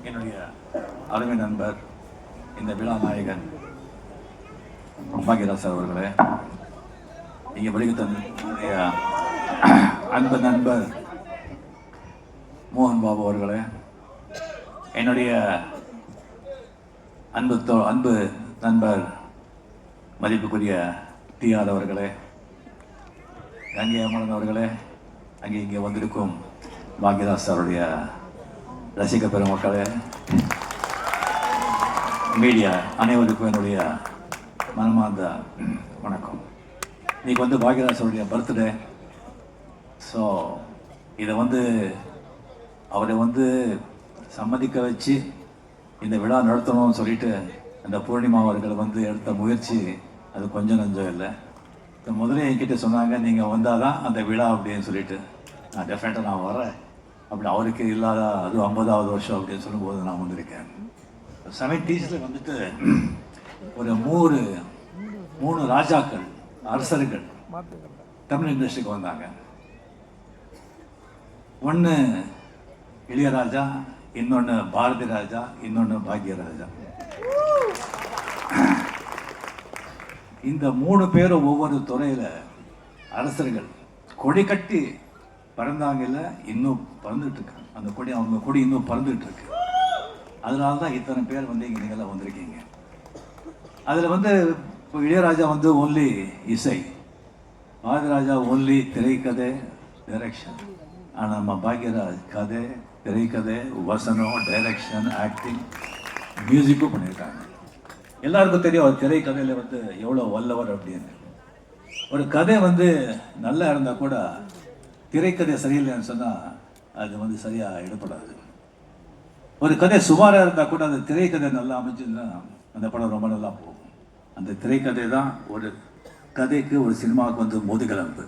என்னுடைய அருமை நண்பர் இந்த விழா நாயகன் பாக்யராஜ் சார் அவர்களே, இங்கே வெளியிட்ட அன்பு நண்பர் மோகன் பாபு அவர்களே, என்னுடைய அன்பு நண்பர் மதிப்புக்குரிய டிஆர் அவர்களே, கங்கை அமரன் அவர்களே, அங்கே இங்கே வந்திருக்கும் பாக்யராஜ் சாருடைய ரசிக பெருமக்களே, மீடியா அனைவருக்கும் என்னுடைய மனமார்ந்த வணக்கம். இன்னைக்கு வந்து பாக்யராஜ் சாருடைய பர்த்டே. ஸோ இதை அவரை சம்மதிக்க வச்சு இந்த விழா நடத்தணும்னு சொல்லிட்டு அந்த பூர்ணிமா அவர்கள் எடுத்த முயற்சி அது கொஞ்சம் நஞ்சம் இல்லை. முதலே என்கிட்ட சொன்னாங்க, நீங்கள் வந்தால் தான் அந்த விழா அப்படின்னு சொல்லிட்டு. நான் டெஃபினட்டாக நான் வரேன் அப்படி, அவருக்கு இல்லாத அது 50வது வருஷம் அப்படின்னு சொல்லும்போது நான் வந்திருக்கேன். 70s ஒரு மூணு ராஜாக்கள், அரசர்கள் தமிழ் இண்டஸ்ட்ரிக்கு வந்தாங்க. ஒன்று இளையராஜா, இன்னொன்று பாரதி ராஜா, இன்னொன்று பாக்யராஜா. இந்த 3 பேரும் ஒவ்வொரு துறையில் அரசர்கள் கொடி கட்டி பறந்தாங்கல்ல, இன்னும் பறந்துட்டு இருக்காங்க. அந்த கொடி, அவங்க கொடி இன்னும் பறந்துட்டு இருக்கு. அதனால தான் இத்தனை பேர் இங்கே நீங்கள்லாம் வந்திருக்கீங்க. அதில் இப்போ இளையராஜா ஓன்லி இசை, பாரதிராஜா ஓன்லி திரைக்கதை டைரக்ஷன். ஆனால் நம்ம பாக்யராஜ் கதை, திரைக்கதை, வசனம், டைரக்ஷன், ஆக்டிங், மியூசிக்கும் பண்ணியிருக்காங்க. எல்லாருக்கும் தெரியும் அவர் திரைக்கதையில் எவ்வளோ வல்லவர் அப்படின்னு. ஒரு கதை நல்லா இருந்தால் கூட திரைக்கதை சரியில்லைன்னு சொன்னால் அது சரியாக எடுப்படாது. ஒரு கதை சுமாராக இருந்தால் கூட அந்த திரைக்கதை நல்லா அமைச்சுன்னா அந்த படம் ரொம்ப நல்லா போகும். அந்த திரைக்கதை தான் ஒரு கதைக்கு, ஒரு சினிமாவுக்கு முதுகெலும்பு.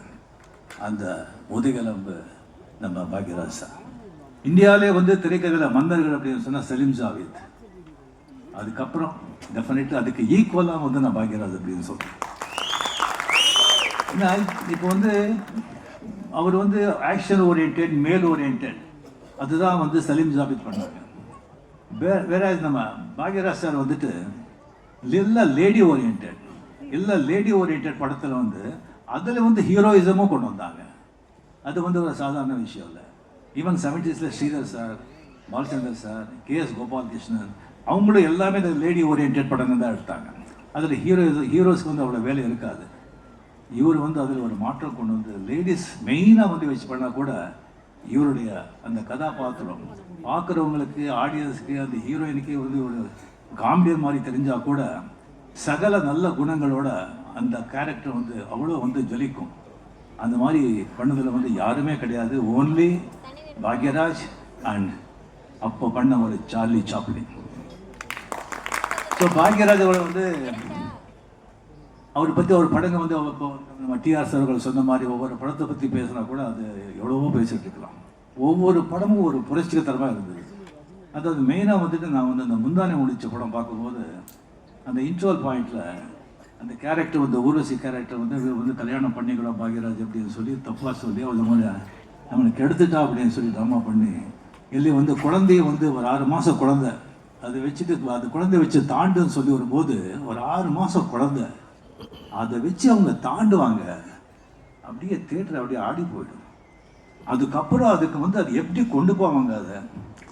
அந்த முதுகெலும்பு நம்ம பாக்யராஜ் சார். இந்தியாவிலே திரைக்கதையில் மன்னர்கள் அப்படின்னு சொன்னால் சலீம் ஜாவேத். அதுக்கப்புறம் டெஃபினெட்லி அதுக்கு ஈக்குவலாக நான் பாக்யராஜ் அப்படின்னு சொல்கிறேன். இப்போ அவர் ஆக்ஷன் ஓரியன்ட், மேல் ஓரியன்ட், அதுதான் சலீம் ஜாவேத் பண்ணாங்க. வேற நம்ம பாக்யராஜ் சார் எல்லாம் லேடி ஓரியன்ட், எல்லாம் லேடி ஓரியன்ட் படத்தில் அதில் ஹீரோயிசமும் கொண்டு வந்தாங்க. அது ஒரு சாதாரண விஷயம் இல்லை. Even 70s Sridhar sir, Balachander sir, KS Gopalakrishnan, அவங்களும் எல்லாமே இந்த லேடி ஓரியன்ட் படங்கள் தான் எடுத்தாங்க. அதில் ஹீரோஸ்க்கு அவ்வளோ வேலை இருக்காது. இவர் அதில் ஒரு மாற்றம் கொண்டு லேடிஸ் மெயினாக வச்சு பண்ணால் கூட இவருடைய அந்த கதாபாத்திரம் பார்க்குறவங்களுக்கு, ஆடியன்ஸுக்கு, அந்த ஹீரோயினுக்கே ஒரு காமெடியர் மாதிரி தெரிஞ்சால் கூட சகல நல்ல குணங்களோட அந்த கேரக்டர் அவ்வளோ ஜொலிக்கும். அந்த மாதிரி பண்ணதில் யாருமே கிடையாது. ஓன்லி பாக்யராஜ் அண்ட் அப்போ பண்ண ஒரு சார்லி சாப்ளின். ஸோ பாக்யராஜ் அவரை பற்றி ஒரு படங்க நம்ம டிஆர் சார் அவர்கள் சொன்ன மாதிரி ஒவ்வொரு படத்தை பற்றி பேசினா கூட அது எவ்வளவோ பேசிட்டு இருக்கலாம். ஒவ்வொரு படமும் ஒரு புரட்சிகரமாக இருந்தது. அதாவது மெயினாக நான் அந்த முந்தானை முடித்த படம் பார்க்கும்போது அந்த இன்ட்ரோல் பாயிண்டில் அந்த கேரக்டர் ஊர்வசி கேரக்டர் கல்யாணம் பண்ணிக்கலாம் பாக்யராஜ் அப்படின்னு சொல்லி தப்பாக சொல்லி அந்த மாதிரி நம்மளுக்கு எடுத்துட்டா அப்படின்னு சொல்லி ட்ராமா பண்ணி இல்லை குழந்தைய ஒரு 6 மாதம் குழந்தை அதை வச்சுட்டு அது குழந்தைய வச்சு தாண்டுன்னு சொல்லி வரும்போது ஒரு 6 மாதம் குழந்தை அதை வச்சு அவங்க தாண்டுவாங்க. அப்படியே தியேட்டர் அப்படியே ஆடி போயிடும். அதுக்கப்புறம் அதுக்கு அது எப்படி கொண்டு போவாங்க, அதை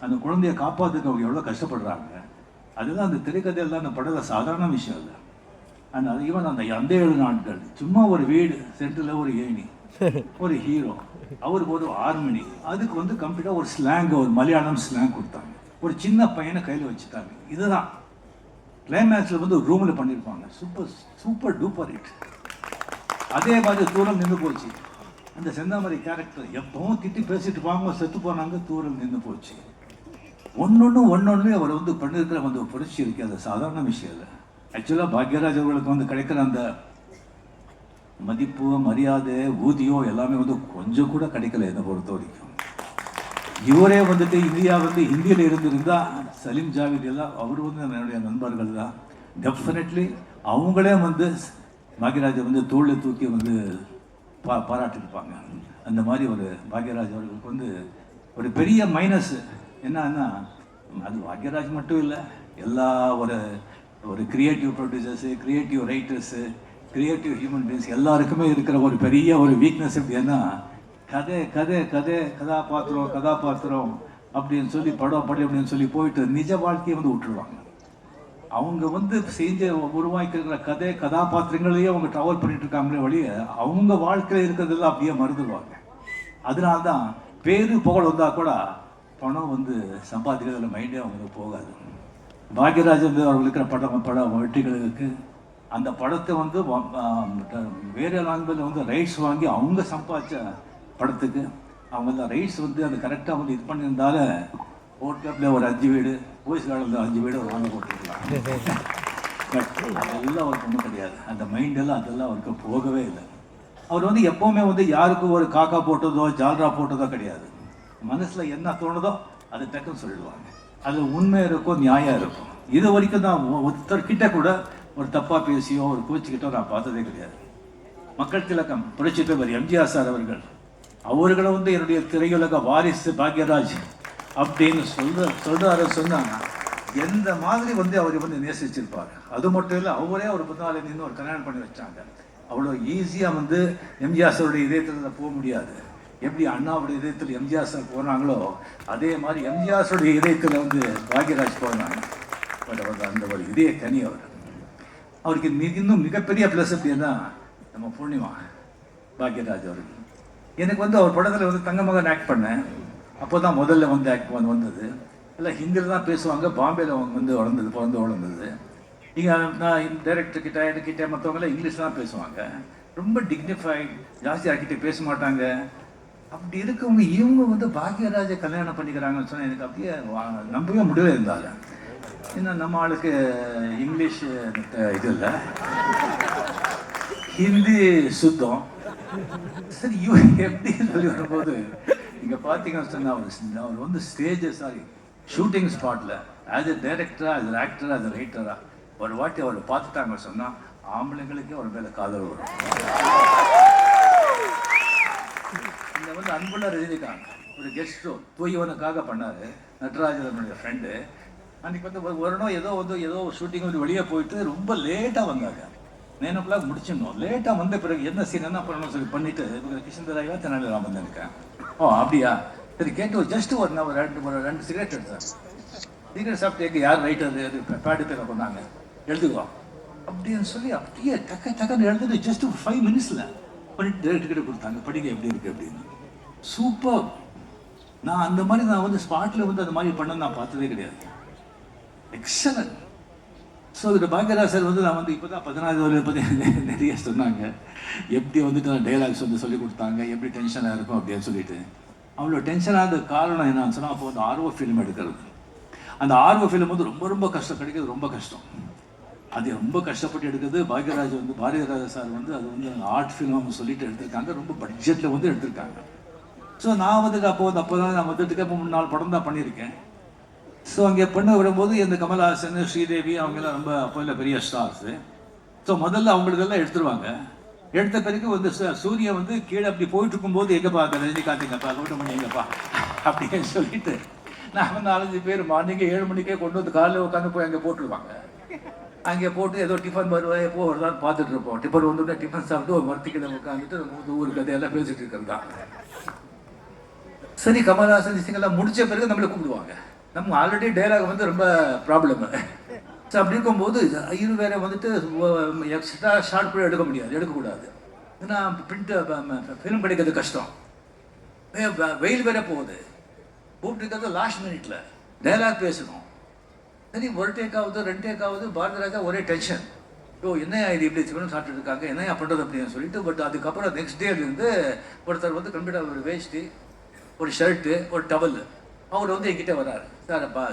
அந்த குழந்தைய காப்பாற்றுக்கு அவங்க எவ்வளோ கஷ்டப்படுறாங்க. அதுதான் அந்த திரைக்கதையெல்லாம் அந்த படத்தில் சாதாரண விஷயம் இல்லை. அண்ட் அது ஈவன் அந்த 7 நாட்கள் சும்மா ஒரு வீடு சென்டரில் ஒரு ஏணி, ஒரு ஹீரோ, அவருக்கு ஒரு ஹார்மனி, அதுக்கு கம்ப்ளீட்டாக ஒரு ஸ்லாங், ஒரு மலையாளம் ஸ்லாங் கொடுத்தாங்க. ஒரு சின்ன பையனை கையில் வச்சுட்டாங்க. இதுதான் கிளைமேக்ஸில் ரூமில் பண்ணியிருப்பாங்க. Super duper hit. அதே மாதிரி தூரம் நின்று போச்சு. அந்த செந்தாமரை கேரக்டர் எப்பவும் திட்டி பேசிட்டு போவாங்க, செத்து போனாங்க, தூரம் நின்று போச்சு. ஒன்னொன்னு அவர் பண்ணியிருக்கிற புரட்சி இருக்கு. அது சாதாரண விஷயம் இல்லை. ஆக்சுவலாக பாக்யராஜ் அவர்களுக்கு கிடைக்கிற அந்த மதிப்பு, மரியாதை, ஊதியம் எல்லாமே கொஞ்சம் கூட கிடைக்கல என்னை பொறுத்த வரைக்கும். இவரே வந்துட்டு இந்தியா வந்து ஹிந்தியில் இருந்திருந்தா சலீம் ஜாவேத் எல்லாம் அவர் வந்து என்னுடைய நண்பர்கள் தான். டெஃபினெட்லி அவங்களே வந்து பாக்யராஜை வந்து தோளில் தூக்கி வந்து பாராட்டியிருப்பாங்க. அந்த மாதிரி ஒரு பாக்யராஜ் அவர்களுக்கு வந்து ஒரு பெரிய மைனஸ் என்னன்னா, அது பாக்யராஜ் மட்டும் இல்லை, எல்லா ஒரு creative producers, creative writers, creative human beings எல்லாருக்குமே இருக்கிற ஒரு பெரிய ஒரு வீக்னஸ் எப்படின்னா, கதாபாத்திரம் அப்படின்னு சொல்லி படம் அப்படின்னு சொல்லி போயிட்டு நிஜ வாழ்க்கையை வந்து விட்டுருவாங்க. அவங்க வந்து செஞ்ச உருவாக்கிருக்கிற கதாபாத்திரங்களையே அவங்க ட்ராவல் பண்ணிட்டு இருக்காங்களே வழிய அவங்க வாழ்க்கையில் இருக்கிறதெல்லாம் அப்படியே மறந்துடுவாங்க. அதனால்தான் பேரு புகழ் வந்தால் கூட பணம் வந்து சம்பாதிக்கிறதுல மைண்டே அவங்களுக்கு போகாது. பாக்யராஜ் வந்து அவர்களுக்கு இருக்கிற படம் வெற்றிகளுக்கு அந்த படத்தை வந்து வேறு லாங்குவேஜில் வந்து ரைட்ஸ் வாங்கி அவங்க சம்பாதிச்ச படத்துக்கு அவங்க அந்த ரைட்ஸ் வந்து அது கரெக்டாக வந்து இது பண்ணியிருந்தால ஓட்டப்பில் ஒரு 5 வீடு, போய்ஸ் கார்டில் 5 வீடு வாங்க போட்டுருக்கலாம். அதெல்லாம் அவருக்கு ஒன்றும் கிடையாது. அந்த மைண்டெல்லாம் அதெல்லாம் அவருக்கு போகவே இல்லை. அவர் வந்து எப்போவுமே வந்து யாருக்கும் ஒரு காக்கா போட்டதோ ஜால்ரா போட்டதோ கிடையாது. மனசில் என்ன தோணுதோ அதை டக்குன்னு சொல்லிடுவாங்க. அது உண்மை இருக்கும், நியாயம் இருக்கும். இது வரைக்கும் தான் ஒருத்தர்கிட்ட கூட ஒரு தப்பாக பேசியோ ஒரு கோச்சிக்கிட்டோ நான் பார்த்ததே கிடையாது. மக்கள் திலகம் புரட்சி தலைவர் எம்ஜிஆர் சார் அவர்களை வந்து என்னுடைய திரையுலக வாரிசு பாக்யராஜ் அப்படின்னு சொல்றாரு சொன்னாங்க. எந்த மாதிரி வந்து அவர் வந்து நேசிச்சிருப்பார். அது மட்டும் இல்லை, அவரே ஒரு 14 நின்று ஒரு கல்யாணம் பண்ணி வச்சாங்க. அவ்வளோ ஈஸியாக வந்து எம்ஜிஆர் சாருடைய இதயத்தில் போக முடியாது. எப்படி அண்ணாவுடைய இதயத்தில் எம்ஜிஆர் சார் போனாங்களோ அதே மாதிரி எம்ஜிஆர் சாருடைய இதயத்தில் வந்து பாக்யராஜ் போனாங்க. பட் அவர் அந்த ஒரு இதய தனி அவருக்கு இன்னும் மிகப்பெரிய ப்ளஸ் அப்படின்னா நம்ம பூர்ணிமா பாக்யராஜ் அவர்கள். எனக்கு வந்து அவர் படத்தில் வந்து தங்க மகன் ஆக்ட் பண்ணேன். அப்போ தான் முதல்ல வந்து ஆக்ட் வந்தது. எல்லாம் ஹிந்தியில் தான் பேசுவாங்க. பாம்பேயில் அவங்க வந்து வளர்ந்தது. இங்கே நான் டைரக்டர்கிட்ட என்கிட்ட மற்றவங்களாம் இங்கிலீஷ் தான் பேசுவாங்க. ரொம்ப டிக்னிஃபைட், ஜாஸ்தி யார்கிட்ட பேச மாட்டாங்க. அப்படி இருக்கவங்க இவங்க வந்து பாக்யராஜை கல்யாணம் பண்ணிக்கிறாங்கன்னு சொன்னால் எனக்கு அப்படியே நம்பவே முடியவே இருந்தாங்க. ஏன்னா நம்ம ஆளுக்கு இங்கிலீஷ் இது இல்லை, ஹிந்தி சுத்தம். சரி எப்படி சொல்லி வரும்போது இங்கே பார்த்தீங்கன்னு சொன்னால் அவர் வந்து ஷூட்டிங் ஸ்பாட்டில் ஆஸ் எ டைரக்டரா, ஆஸ் ஆக்டரா, ஆஸ் ரைட்டரா ஒரு வாட்டி அவர் பார்த்துட்டாங்க சொன்னால் ஆம்பளைங்களுக்கே ஒரு மேலே காதல் வரும். இந்த வந்து அன்புள்ள ரஜினிகாந்த் ஒரு கெஸ்ட் ஷோ தூயவனுக்காக பண்ணார். நட்ராஜனுடைய ஃப்ரெண்டு அன்றைக்கி வந்து ஏதோ ஷூட்டிங் வந்து வெளியே போயிட்டு ரொம்ப லேட்டாக வந்தாங்க. 9 o'clock முடிச்சிடணும். லேட்டாக வந்த பிறகு என்ன சீன் என்ன பண்ணணும்னு சொல்லி பண்ணிவிட்டு கிருஷ்ணராஜா தெனாலிராமன் இருக்கேன். அப்படியா சரி கேட்டு ஜஸ்ட் ஒரு 2 சிகரெட் எடுத்தேன். சிகரெட் சாப்பிட்டு யார் ரைட்டர் பேடு பேரை கொண்டாங்க எழுதுக்குவோம் அப்படின்னு சொல்லி அப்படியே டக்குன்னு எழுதுட்டு ஜஸ்ட் 5 minutesல பண்ணிட்டு டைரக்டர்கிட்ட கொடுத்தாங்க. படிக்க எப்படி இருக்குது அப்படின்னு. சூப்பர். நான் அந்த மாதிரி நான் வந்து ஸ்பாட்டில் வந்து அந்த மாதிரி பண்ண நான் பார்த்ததே கிடையாது. எக்ஸலன்ட். ஸோ இந்த பாக்யராஜ் சார் வந்து நான் வந்து இப்போ தான் 14 பற்றி நிறைய சொன்னாங்க. எப்படி வந்துட்டு டைலாக்ஸ் வந்து சொல்லி கொடுத்தாங்க, எப்படி டென்ஷனாக இருக்கும் அப்படின்னு சொல்லிட்டு. அவ்வளோ டென்ஷனாக காரணம் என்னன்னு சொன்னால் அப்போ வந்து ஆர்வ ஃபிலிம் எடுக்கிறது. அந்த ஆர்வ ஃபிலிம் வந்து ரொம்ப கஷ்டம், கிடைக்கிறது ரொம்ப கஷ்டம். அது ரொம்ப கஷ்டப்பட்டு எடுக்கிறது. பாரதிராஜா சார் வந்து அது வந்து ஆர்ட் ஃபிலிம்னு சொல்லிட்டு எடுத்திருக்காங்க. ரொம்ப பட்ஜெட்டில் வந்து எடுத்திருக்காங்க. ஸோ நான் வந்துட்டு அப்போ தான் நான் வந்துட்டு இப்போ 3-4 படம் தான் பண்ணியிருக்கேன். ஸோ அங்கே பண்ண விடும்போது இந்த கமல்ஹாசன், ஸ்ரீதேவி அவங்கெல்லாம் ரொம்ப அப்போ இல்லை பெரிய ஸ்டார்ஸு. ஸோ முதல்ல அவங்களுக்கெல்லாம் எடுத்துருவாங்க. எடுத்த பிறகு வந்து சூரியன் வந்து கீழே அப்படி போயிட்டு இருக்கும்போது எங்கப்பா ரஜினிகாந்த் எங்கப்பா கவுண்டமணி எங்கப்பா அப்படின்னு சொல்லிட்டு நான் வந்து 4-5 பேர் மார்னிங்கே 7 மணிக்கே கொண்டு வந்து காலையில் உட்காந்து போய் அங்கே போட்டுருவாங்க. அங்கே போட்டு ஏதோ டிஃபன் வருவாய் எப்போ வருதான்னு பார்த்துட்டு இருப்போம். டிஃபன் வந்துட்டு டிஃபன் சாப்பிட்டு ஒரு மரத்துக்கிட்ட உட்காந்துட்டு ஊர் கதையெல்லாம் பேசிட்டு இருக்கிறது தான். சரி கமல்ஹாசன் விஷயங்கள்லாம் முடிச்ச பிறகு நம்மளை கூப்பிடுவாங்க. நம்ம ஆல்ரெடி டைலாக் வந்து ரொம்ப ப்ராப்ளம். ஸோ அப்படி இருக்கும்போது இது வேற வந்துட்டு எக்ஸ்ட்ரா ஷார்ட் கூட எடுக்கக்கூடாது. ஏன்னா ஃபிலிம் கிடைக்கிறது கஷ்டம். வெயில் வேற போகுது. கூப்பிட்டுருக்கிறது லாஸ்ட் மினிட்ல டைலாக் பேசணும். சரி ஒரு டேக் ஆகுது 2 டேக் ஆகுது. பாரதிராஜா ஒரே டென்ஷன். என்னையா இது இப்படி சிக்கனம் சாப்பிட்டு இருக்காங்க, என்னையா பண்ணுறது அப்படின்னு சொல்லிட்டு. பட் அதுக்கப்புறம் நெக்ஸ்ட் டேலேருந்து ஒருத்தர் வந்து கம்ப்ளீட்டாக ஒரு வேஷ்டி, ஒரு ஷர்ட்டு, ஒரு டவல் அவர் வந்து என்கிட்ட வர்றாரு.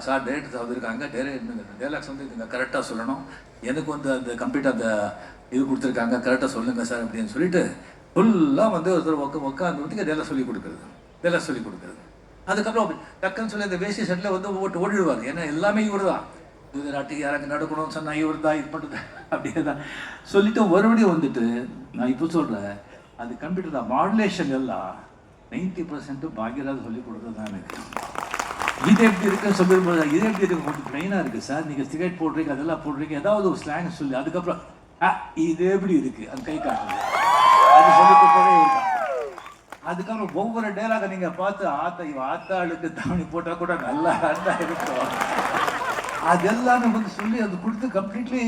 சார் டைரக்டர் வந்திருக்காங்க, டைலாக்ஸ் வந்து இதுங்க கரெக்டாக சொல்லணும், எனக்கு வந்து அந்த கம்ப்ளீட்டாக அந்த இது கொடுத்துருக்காங்க, கரெக்டாக சொல்லுங்கள் சார் அப்படின்னு சொல்லிட்டு ஃபுல்லாக வந்து ஒருத்தர் உட்காந்து டைலாக் சொல்லி கொடுக்குறது. அதுக்கப்புறம் டக்குன்னு சொல்லி அந்த வேஷ்டி ஷர்ட்டில் வந்து ஓடிடுவார். ஏன்னா எல்லாமே இவர் தான். குதிராட்டி யாராங்க நடக்கணும்னு சொன்னால் இவர் தான் இது பண்ணுறது அப்படியே தான் சொல்லிட்டு மறுபடியும் வந்துட்டு நான் இப்போ சொல்கிறேன், அது கம்ப்யூட்டர் தான். மாடுலேஷன் எல்லாம் 90% பாக்யராஜ் சொல்லி கொடுத்தது தான் எனக்கு. இது எப்படி இருக்குன்னு சொல்லும்போது இது எப்படி இருக்கு, கொஞ்சம் ப்ளைனாக இருக்குது சார், நீங்கள் சிகரெட் போடுறீங்க அதெல்லாம் போடுறீங்க, ஏதாவது ஒரு ஸ்லாங் சொல்லி அதுக்கப்புறம் இது எப்படி இருக்குது அது கை காட்டுறது, அது சொல்லி கொடுத்ததே இருக்கான். அதுக்கப்புறம் ஒவ்வொரு டேலாக நீங்கள் பார்த்து ஆத்தாளுக்கு தாவணி போட்டால் கூட நல்லா இருக்கும். அதெல்லாம் நமக்கு சொல்லி அது கொடுத்து கம்ப்ளீட்லி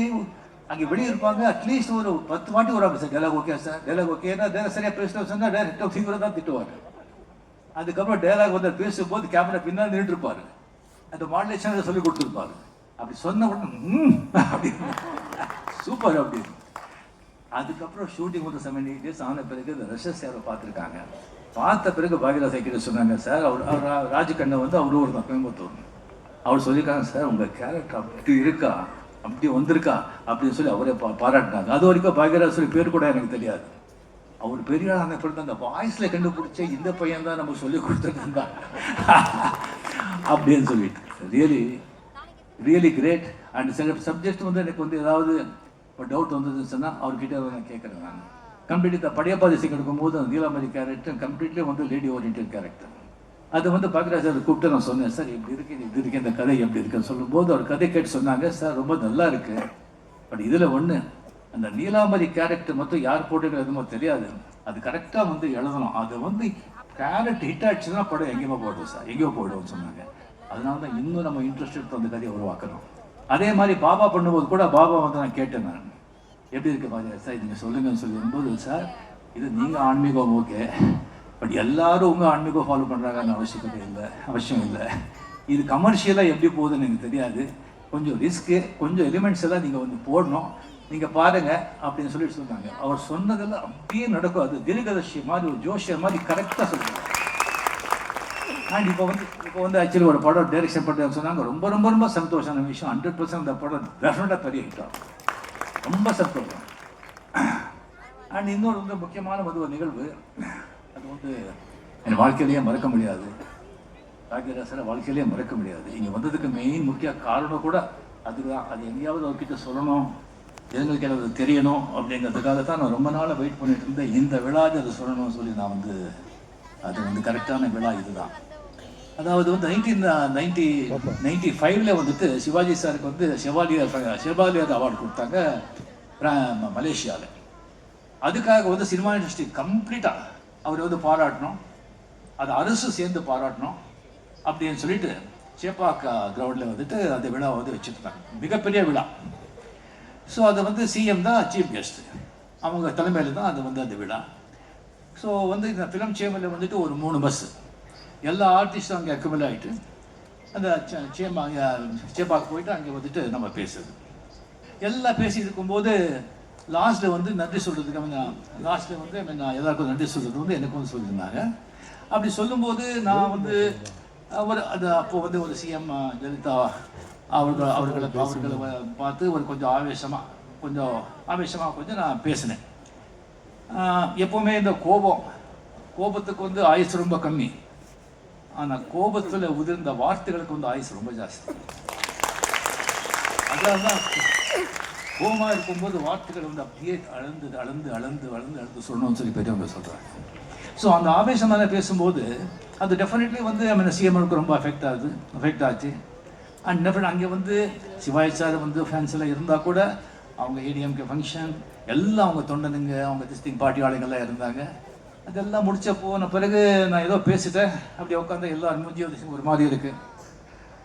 அங்கே வெளியே இருப்பாங்க. அட்லீஸ்ட் ஒரு 10 வாட்டி வராங்க sir, dialogue okay sir, dialogue ஓகேன்னா சரியாக பேசிட்டு சொன்னால் டேரக்டாக ஃபீவரை தான் திட்டுவார். அதுக்கப்புறம் டேலாக் வந்து பேசும்போது கேமரா பின்னால் நின்றுருப்பார். அந்த மாடுலேஷன் சொல்லி கொடுத்துருப்பாரு. அப்படி சொன்ன உடனே அப்படின்னு சூப்பர் அப்படின்னு. அதுக்கப்புறம் ஷூட்டிங் வந்து 7-8 டேஸ் ஆன பிறகு இந்த ரஷஸ் சேவை பார்த்துருக்காங்க. பார்த்த பிறகு பாக்யராஜ் கிட்ட சொன்னாங்க, சார் அவர் ராஜகண்ணை வந்து அவரு ஒரு தான் கோயம்புத்தூர், அவர் சொல்லியிருக்காங்க சார் உங்கள் கேரக்டர் அப்படி இருக்கா, அப்படி வந்திருக்கா அப்படின்னு சொல்லி அவரே பாராட்டினாங்க. அது வரைக்கும் பாக்யராஜ் சொல்லி பேர் கூட எனக்கு தெரியாது. அவர் பெரிய அந்த பிறந்த அந்த வாய்ஸில் கண்டுபிடிச்ச இந்த பையன் தான் நம்ம சொல்லி கொடுத்துருந்தா அப்படின்னு சொல்லிட்டு ரியலி கிரேட். அண்ட் சில சப்ஜெக்ட் வந்து எனக்கு வந்து ஏதாவது ஒரு டவுட் வந்ததுன்னு சொன்னால் அவர்கிட்ட நான் கேட்குறேன். நான் கம்ப்ளீட்லி படையப்பா திசைக்கு எடுக்கும்போது அந்த நீலாமரி கேரக்டர் கம்ப்ளீட்லி வந்து லேடி ஓரியன்டட் கேரக்டர். அது வந்து பாக்யராஜ் சார் கூப்பிட்டு நான் சொன்னேன், சார் இப்படி இருக்கு இது இருக்கு இந்த கதை எப்படி இருக்குன்னு சொல்லும்போது அவர் கதை கேட்டு சொன்னாங்க, சார் ரொம்ப நல்லா இருக்கு, பட் இதில் ஒன்று அந்த நீலாமரி கேரக்டர் மட்டும் யார் போட்டுக்கிறது எதுவும் தெரியாது, அது கரெக்டாக வந்து எழுதணும், அது வந்து கேரக்டர் ஹிட் ஆயிடுச்சுன்னா படம் எங்கேயுமே போடுவோம் சார், எங்கேயோ போயிடுவோம்னு சொன்னாங்க. அதனால தான் இன்னும் நம்ம இன்ட்ரெஸ்ட் எடுத்து அந்த கதையை உருவாக்கணும். அதே மாதிரி பாபா பண்ணும்போது கூட பாபா வந்து நான் கேட்டேன், நான் எப்படி இருக்கு பாக்யராஜ் சார் நீங்கள் சொல்லுங்கன்னு சொல்லும்போது, சார் இது நீங்கள் ஆன்மீகம் ஓகே, பட் எல்லாரும் உங்கள் ஆன்மீகம் ஃபாலோ பண்ணுறாங்கன்னு அவசியம் இல்லை, இது கமர்ஷியலாக எப்படி போகுதுன்னு எனக்கு தெரியாது, கொஞ்சம் ரிஸ்க்கு கொஞ்சம் எலிமெண்ட்ஸ் எல்லாம் நீங்கள் வந்து போடணும், நீங்கள் பாருங்கள் அப்படின்னு சொல்லிட்டு சொன்னாங்க. அவர் சொன்னதெல்லாம் அப்படியே நடக்கும். அது திரிகதர்ஷி மாதிரி ஒரு ஜோஷியர் மாதிரி கரெக்டாக சொல்லுவாங்க. அண்ட் இப்போ வந்து ஆக்சுவலி ஒரு படம் டைரக்ஷன் பண்ணுறேன்னு சொன்னாங்க. ரொம்ப ரொம்ப ரொம்ப சந்தோஷமான விஷயம். 100% அந்த படம் டெஃபினட்டாக பெரிய ஹிட் ஆகும். ரொம்ப சந்தோஷம். அண்ட் இன்னொரு வந்து முக்கியமான ஒரு நிகழ்வு, அது வந்து என் வாழ்க்கையிலேயே மறக்க முடியாது, பாக்யராஜ் வாழ்க்கையிலேயே மறக்க முடியாது. இங்கே வந்ததுக்கு மெயின் முக்கிய காரணம் கூட அதுதான். அது எங்கேயாவது அவர்கிட்ட சொல்லணும், எங்களுக்கு எனக்கு தெரியணும் அப்படிங்கிறதுக்காக தான் நான் ரொம்ப நாளாக வெயிட் பண்ணிட்டு இருந்தேன். இந்த விழா அதை சொல்லணும்னு சொல்லி நான் வந்து அது வந்து கரெக்டான விழா இதுதான். அதாவது வந்து 1995 வந்துட்டு சிவாஜி சாருக்கு வந்து ஷெவாலியர் அவார்டு கொடுத்தாங்க மலேசியாவில். அதுக்காக வந்து சினிமா இண்டஸ்ட்ரி கம்ப்ளீட்டாக அவர் வந்து பாராட்டணும், அது அரசு சேர்ந்து பாராட்டணும் அப்படின்னு சொல்லிட்டு சேப்பாக் கிரவுண்டில் வந்துட்டு அந்த விழாவை வந்து வச்சுருந்தாங்க. மிகப்பெரிய விழா. ஸோ அது வந்து சிஎம் தான் சீஃப் கெஸ்ட்டு, அவங்க தலைமையில் தான் அது வந்து அந்த விழா. ஸோ வந்து இந்த ஃபிலிம் சேம்பரில் வந்துட்டு ஒரு 3 பஸ்ஸு, எல்லா ஆர்டிஸ்டும் அங்கே அக்குமில் ஆகிட்டு அந்த சேப்பாக்கு போயிட்டு அங்கே வந்துட்டு நம்ம பேசுறது எல்லாம் பேசி இருக்கும்போது லாஸ்ட்டில் வந்து நன்றி சொல்கிறதுக்கு லாஸ்ட்டில் வந்து நான் எல்லாருக்கும் நன்றி சொல்கிறது வந்து எனக்கு வந்து சொல்லியிருந்தாங்க. அப்படி சொல்லும்போது நான் வந்து அப்போது வந்து ஒரு சிஎம் ஜெயலலிதா அவர்களை பார்த்து ஒரு கொஞ்சம் ஆவேசமாக கொஞ்சம் நான் பேசினேன். எப்போவுமே இந்த கோபத்துக்கு வந்து ஆயுசு ரொம்ப கம்மி, ஆனால் கோபத்தில் உதிர்ந்த வார்த்தைகளுக்கு வந்து ஆயுசு ரொம்ப ஜாஸ்தி. அதனால தான் கோபமாக இருக்கும்போது வார்த்தைகள் வந்து அப்படியே அளந்து சொல்லணும்னு சொல்லி பெரியவங்க சொல்கிறாங்க. ஸோ அந்த ஆவேசமாக பேசும்போது அது டெஃபினெட்லி வந்து சிஎம்க்கு ரொம்ப அஃபெக்ட் ஆச்சு. அண்ட் டெஃபினட் அங்கே வந்து சிவாஜி சார் வந்து ஃபேன்ஸ் எல்லாம் இருந்தால் கூட அவங்க ஏடிஎம்கே ஃபங்க்ஷன் எல்லாம் அவங்க தொண்டனுங்க, அவங்க டிஸ்ட்ரிக்ட் பார்ட்டி ஆளுங்கள்லாம் இருந்தாங்க. அதெல்லாம் முடிச்ச போன பிறகு நான் ஏதோ பேசிட்டேன், அப்படி உட்காந்து எல்லாரும் மூஞ்சி ஒரு மாதிரி இருக்குது.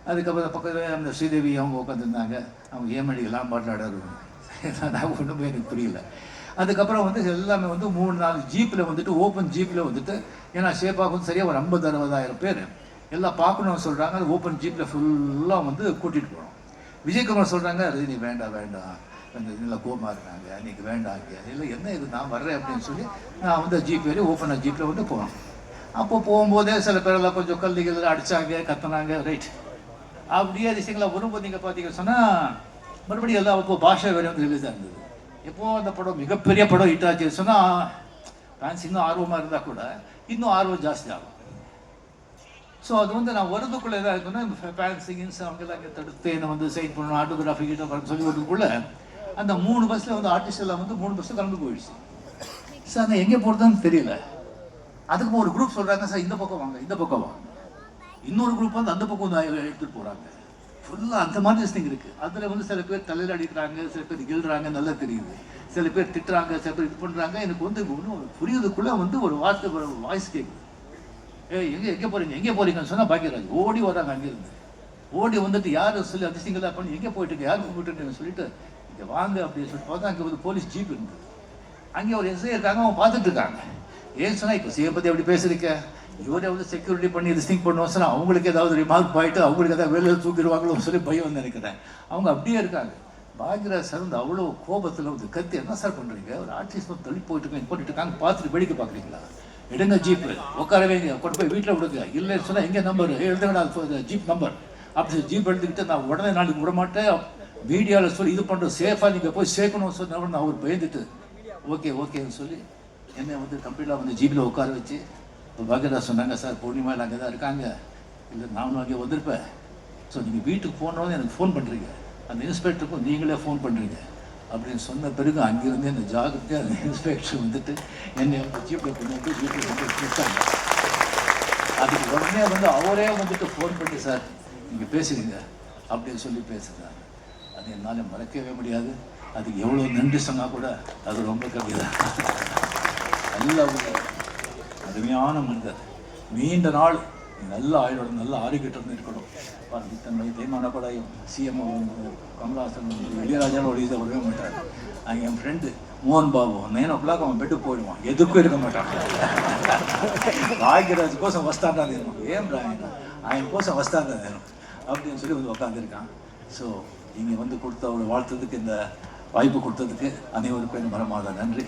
அதுக்கப்புறம் பக்கத்தில் அந்த ஸ்ரீதேவி அவங்க உட்காந்துருந்தாங்க, அவங்க ஏமடிகள்லாம் பாட்டாடாரு ஒன்றுமே எனக்கு புரியல. அதுக்கப்புறம் வந்து எல்லாமே வந்து 3-4 ஜீப்பில் வந்துட்டு ஓப்பன் ஜீப்பில் வந்துட்டு, ஏன்னா ஷேப்பாக வந்து சரியாக ஒரு 50,000-60,000 பேர் எல்லாம் பார்க்கணும்னு சொல்கிறாங்க. அது ஓப்பன் ஜீப்பில் ஃபுல்லாக வந்து கூட்டிகிட்டு போகிறோம். விஜயகுமார் சொல்கிறாங்க, அது நீ வேண்டாம் கொஞ்சம் இதில் கோபமாக இருக்காங்க, இன்றைக்கி வேண்டாம் இல்லை என்ன இது நான் வர்றேன் அப்படின்னு சொல்லி நான் வந்து ஜீப் ஏறி ஓப்பனாக ஜீப்பில் வந்து போனோம். அப்போ போகும்போதே சில பேரெல்லாம் கொஞ்சம் கல்லிகள் அடித்தாங்க, கத்துனாங்க, ரைட். அப்படியே விஷயங்களாக வரும்போது நீங்கள் பார்த்தீங்கன்னு சொன்னால் மறுபடியும் எல்லாம் அப்போ பாஷா வேறு வந்து ரிலீஸாக இருந்தது. எப்போது அந்த படம் மிகப்பெரிய படம் ஹிட் ஆச்சுன்னு சொன்னால் ஃபேன்ஸ் இன்னும் ஆர்வமாக இருந்தால் கூட இன்னும் ஆர்வம் ஜாஸ்தி ஆகும். ஸோ அது வந்து நான் வரதுக்குள்ளே எதாவது இருக்குன்னா பேரண்ட்ஸ் கிங்ஸ் அவங்கெல்லாம் இங்கே தடுத்து என்னை வந்து சைன் பண்ணணும், ஆட்டோகிராஃபி கிட்ட சொல்லி வரதுக்குள்ளே அந்த 3 பஸ்ஸில் வந்து ஆர்டிஸ்ட் எல்லாம் வந்து 3 பஸ்ஸில் கலந்து போயிடுச்சு. சார் அந்த எங்கே போகிறதுன்னு தெரியல. அதுக்கு ஒரு குரூப் சொல்கிறாங்க, சார் இந்த பக்கம் வாங்க, இந்த பக்கம் வாங்க. இன்னொரு குரூப் வந்து அந்த பக்கம் வந்து எடுத்துகிட்டு போகிறாங்க. ஃபுல்லாக அந்த மாதிரி திங் இருக்குது. அதில் வந்து சில பேர் தலையில் அடிக்கிறாங்க, சில பேர் கிள்றாங்க, நல்லா தெரியுது. சில பேர் திட்டுறாங்க, சில பேர் இது பண்ணுறாங்க. எனக்கு வந்து ஒன்றும் புரியுதுக்குள்ளே வந்து ஒரு வார்த்தை வாய்ஸ் கேட்குது. எங்கே போகிறீங்கன்னு சொன்னால் பாக்கியராஜ் ஓடி வராங்க. அங்கேருந்து ஓடி வந்துட்டு யார் சொல்லி அதிசயங்களா பண்ணி எங்கே போயிட்டு யார் கூப்பிட்டுன்னு சொல்லிட்டு இங்கே வாங்க அப்படின்னு சொல்லிட்டு பார்த்தா அங்கே வந்து போலீஸ் ஜீப் இருந்தது. அங்கே ஒரு எஸ்ஐ இருக்காங்க, அவங்க பார்த்துட்டு இருக்காங்க. ஏன்னு சொன்னால் இப்போ சிஎம் பற்றி எப்படி பேசுறீங்க, இவரே வந்து செக்யூரிட்டி பண்ணி திங் பண்ணுவோம் சொன்னால் அவங்களுக்கு ஏதாவது ரிமார்க் போயிட்டு அவங்களுக்கு ஏதாவது வெளியில் தூக்கிடுவாங்களோ சொல்லி பயம் வந்து நினைக்கிறேன். அவங்க அப்படியே இருக்காங்க. பாக்யராஜ் சார் வந்து அவ்வளோ கோபத்தில் வந்து கத்தி, என்ன சார் பண்ணுறீங்க, ஒரு ஆர்டிஸ்ட் வந்து தள்ளி போயிட்டு இருக்காங்க, பார்த்துட்டு வேடிக்கை பார்க்குறீங்களா, எடுங்க ஜீப்பு, உட்காரவேங்க, கொண்டு போய் வீட்டில் விடுங்க, இல்லைன்னு சொன்னால் எங்கே நம்பர் எழுதுங்க, ஜீப் நம்பர் அப்படி ஜீப் எடுத்துக்கிட்டு நான் உடனே நாளைக்கு விட மாட்டேன், மீடியாவில் சொல்லி இது பண்ணுற சேஃபாக நீங்கள் போய் சேர்க்கணும்னு சொன்ன நான் அவர் பயந்துட்டு ஓகேன்னு சொல்லி என்னை வந்து கம்ப்ளீட்டாக வந்து ஜீப்பில் உட்கார வச்சு பாக்யராஜ் சொன்னாங்க, சார் பூர்ணிமாவில் அங்கே தான் இருக்காங்க, இல்லை நானும் அங்கே வந்திருப்பேன், ஸோ நீங்கள் வீட்டுக்கு போனோன்னு எனக்கு ஃபோன் பண்ணுறீங்க, அந்த இன்ஸ்பெக்டருக்கும் நீங்களே ஃபோன் பண்ணுறீங்க அப்படின்னு சொன்ன பிறகு அங்கேருந்து என்ன ஜாகிரதையாக அந்த இன்ஸ்பெக்டர் வந்துட்டு என்னை வந்து ஜீப்பில் கொண்டு வந்து வீட்டுக்கு வந்து கொடுத்தாங்க. அதுக்கு உடனே வந்து அவரே வந்துட்டு ஃபோன் பண்ணி, சார் நீங்கள் பேசுகிறீங்க அப்படின்னு சொல்லி பேசுகிறாங்க. அது என்னால் மறக்கவே முடியாது. அதுக்கு எவ்வளோ நன்றி சொன்னால் கூட அது ரொம்ப கம்மி தான். நல்ல ஒரு அருமையான மனிதர், நீண்ட நாள் நல்ல ஆயுளோட நல்ல ஆரோக்கியத்துடன் இருக்கணும். தன்னுடைய தேய்மான கூட சிஎம் கமலஹாசன் இளையராஜாவோட இதை வரவே மாட்டார். அங்கே என் ஃப்ரெண்டு மோகன் பாபு 9 o'clock அவன் பெட்டு போயிடுவான், எதுக்கும் இருக்க மாட்டான். பாக்யராஜ் கோசம் வஸ்தாண்டா வேணும், ஏன் அவன் கோசம் வஸ்தாண்டா வேணும் அப்படின்னு சொல்லி வந்து உட்காந்துருக்கான். ஸோ இங்கே வந்து கொடுத்த ஒரு வாழ்த்ததுக்கு, இந்த வாய்ப்பு கொடுத்ததுக்கு அனைவருக்கும் என் மனமார்ந்த நன்றி.